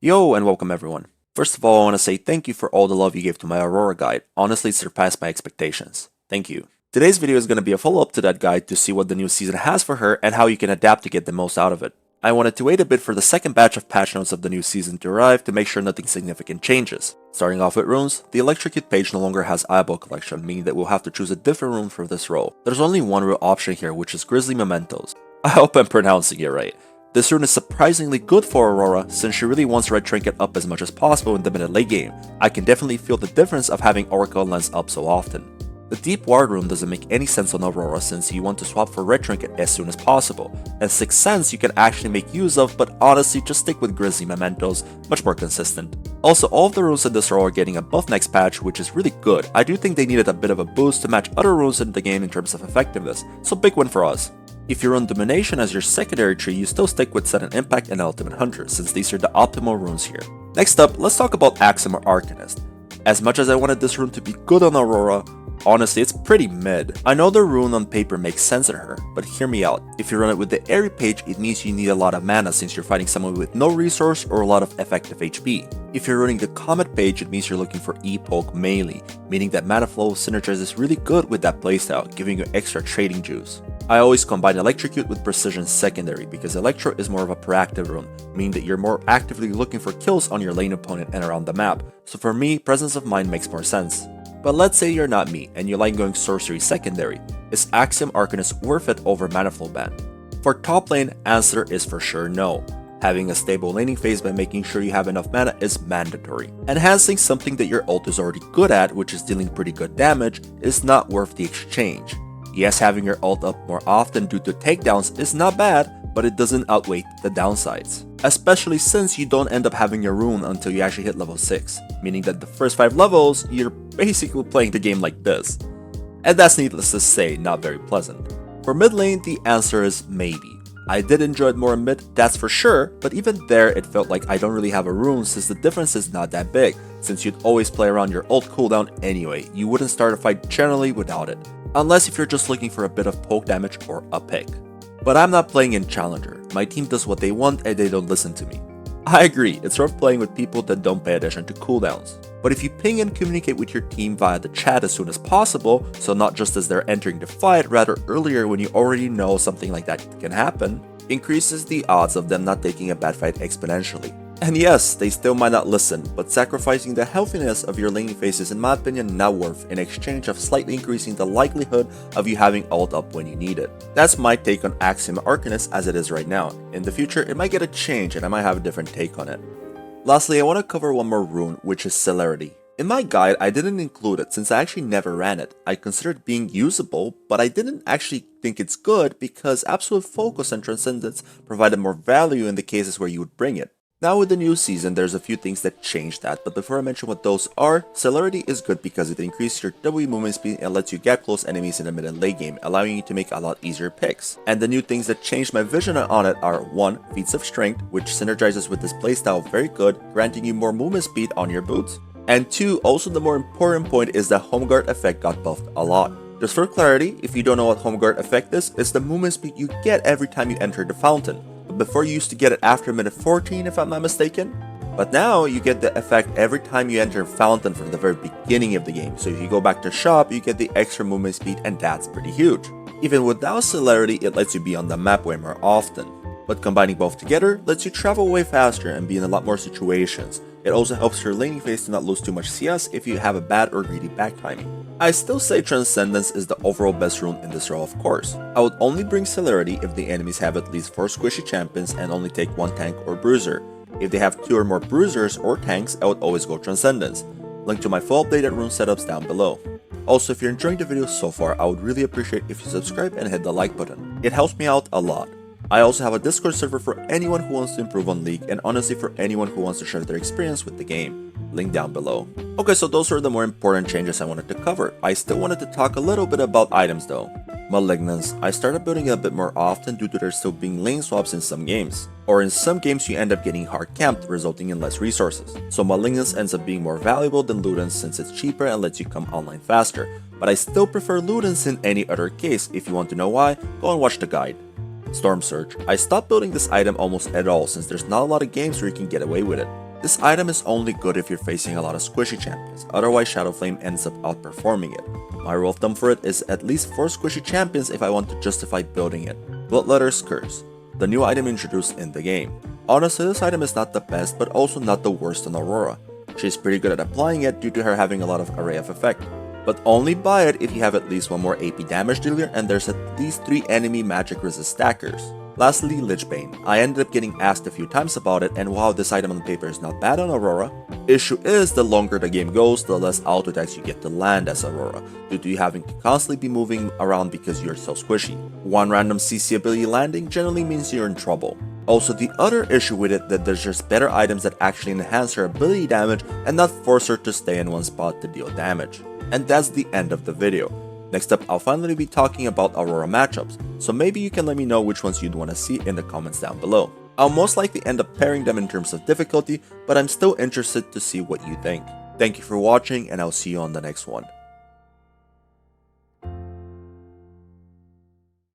Yo, and welcome everyone. First of all, I want to say thank you for all the love you gave to my Aurora guide. Honestly, it surpassed my expectations. Thank you. Today's video is going to be a follow-up to that guide to see what the new season has for her and how you can adapt to get the most out of it. I wanted to wait a bit for the second batch of patch notes of the new season to arrive to make sure nothing significant changes. Starting off with runes, the Electrocute page no longer has eyeball collection, meaning that we'll have to choose a different rune for this role. There's only one real option here, which is Grizzly Mementos. I hope I'm pronouncing it right. This rune is surprisingly good for Aurora since she really wants Red Trinket up as much as possible in the mid-late game. I can definitely feel the difference of having Oracle Lens up so often. The Deep Ward rune doesn't make any sense on Aurora since you want to swap for Red Trinket as soon as possible, and Sixth Sense you can actually make use of, but honestly just stick with Grizzly Mementos, much more consistent. Also, all of the runes in this role are getting a buff next patch, which is really good. I do think they needed a bit of a boost to match other runes in the game in terms of effectiveness, so big win for us. If you run Domination as your secondary tree, you still stick with Sudden Impact and Ultimate Hunter, since these are the optimal runes here. Next up, let's talk about Axiom or Arcanist. As much as I wanted this rune to be good on Aurora, honestly it's pretty mid. I know the rune on paper makes sense in her, but hear me out. If you run it with the Airy page, it means you need a lot of mana since you're fighting someone with no resource or a lot of effective HP. If you're running the Comet page, it means you're looking for E-Poke melee, meaning that mana flow synergizes really good with that playstyle, giving you extra trading juice. I always combine Electrocute with Precision secondary because Electro is more of a proactive rune, meaning that you're more actively looking for kills on your lane opponent and around the map, so for me, Presence of Mind makes more sense. But let's say you're not me and you like going Sorcery secondary. Is Axiom Arcanist worth it over Mana Flow ban? For top lane, answer is for sure no. Having a stable laning phase by making sure you have enough mana is mandatory. Enhancing something that your ult is already good at, which is dealing pretty good damage, is not worth the exchange. Yes, having your ult up more often due to takedowns is not bad, but it doesn't outweigh the downsides. Especially since you don't end up having your rune until you actually hit level 6, meaning that the first 5 levels, you're basically playing the game like this. And that's needless to say, not very pleasant. For mid lane, the answer is maybe. I did enjoy it more in mid, that's for sure, but even there it felt like I don't really have a rune since the difference is not that big, since you'd always play around your ult cooldown anyway, you wouldn't start a fight generally without it. Unless if you're just looking for a bit of poke damage or a pick. But I'm not playing in Challenger, my team does what they want and they don't listen to me. I agree, it's rough playing with people that don't pay attention to cooldowns. But if you ping and communicate with your team via the chat as soon as possible, so not just as they're entering the fight, rather earlier when you already know something like that can happen, increases the odds of them not taking a bad fight exponentially. And yes, they still might not listen, but sacrificing the healthiness of your laning phase is in my opinion not worth in exchange of slightly increasing the likelihood of you having ult up when you need it. That's my take on Axiom Arcanist as it is right now. In the future, it might get a change and I might have a different take on it. Lastly, I want to cover one more rune, which is Celerity. In my guide, I didn't include it since I actually never ran it. I considered it being usable, but I didn't actually think it's good because Absolute Focus and Transcendence provided more value in the cases where you would bring it. Now with the new season, there's a few things that change that, but before I mention what those are, Celerity is good because it increases your W movement speed and lets you get close enemies in the mid and late game, allowing you to make a lot easier picks. And the new things that changed my vision on it are 1. Feats of Strength, which synergizes with this playstyle very good, granting you more movement speed on your boots. And 2, also the more important point is that Home Guard effect got buffed a lot. Just for clarity, if you don't know what Home Guard effect is, it's the movement speed you get every time you enter the fountain. Before you used to get it after minute 14 if I'm not mistaken, but now you get the effect every time you enter Fountain from the very beginning of the game, so if you go back to shop you get the extra movement speed and that's pretty huge. Even without Celerity it lets you be on the map way more often, but combining both together lets you travel way faster and be in a lot more situations. It also helps your laning phase to not lose too much CS if you have a bad or greedy back timing. I still say Transcendence is the overall best rune in this role of course. I would only bring Celerity if the enemies have at least 4 squishy champions and only take 1 tank or bruiser. If they have 2 or more bruisers or tanks, I would always go Transcendence. Link to my full updated rune setups down below. Also, if you're enjoying the video so far, I would really appreciate if you subscribe and hit the like button. It helps me out a lot. I also have a Discord server for anyone who wants to improve on League and honestly for anyone who wants to share their experience with the game. Link down below. Okay, so those are the more important changes I wanted to cover. I still wanted to talk a little bit about items though. Malignance. I started building it a bit more often due to there still being lane swaps in some games. Or in some games you end up getting hard camped, resulting in less resources. So Malignance ends up being more valuable than Ludens since it's cheaper and lets you come online faster. But I still prefer Ludens in any other case. If you want to know why, go and watch the guide. Storm Surge. I stopped building this item almost at all since there's not a lot of games where you can get away with it. This item is only good if you're facing a lot of squishy champions, otherwise Shadow Flame ends up outperforming it. My rule of thumb for it is at least 4 squishy champions if I want to justify building it. Bloodletter's Curse, the new item introduced in the game. Honestly, this item is not the best, but also not the worst on Aurora. She's pretty good at applying it due to her having a lot of array of effect. But only buy it if you have at least 1 more AP damage dealer and there's at least 3 enemy magic resist stackers. Lastly, Lichbane. I ended up getting asked a few times about it, and while this item on paper is not bad on Aurora, issue is the longer the game goes, the less auto attacks you get to land as Aurora, due to you having to constantly be moving around because you're so squishy. 1 random CC ability landing generally means you're in trouble. Also, the other issue with it that there's just better items that actually enhance her ability damage and not force her to stay in one spot to deal damage. And that's the end of the video. Next up, I'll finally be talking about Aurora matchups, so maybe you can let me know which ones you'd want to see in the comments down below. I'll most likely end up pairing them in terms of difficulty, but I'm still interested to see what you think. Thank you for watching, and I'll see you on the next one.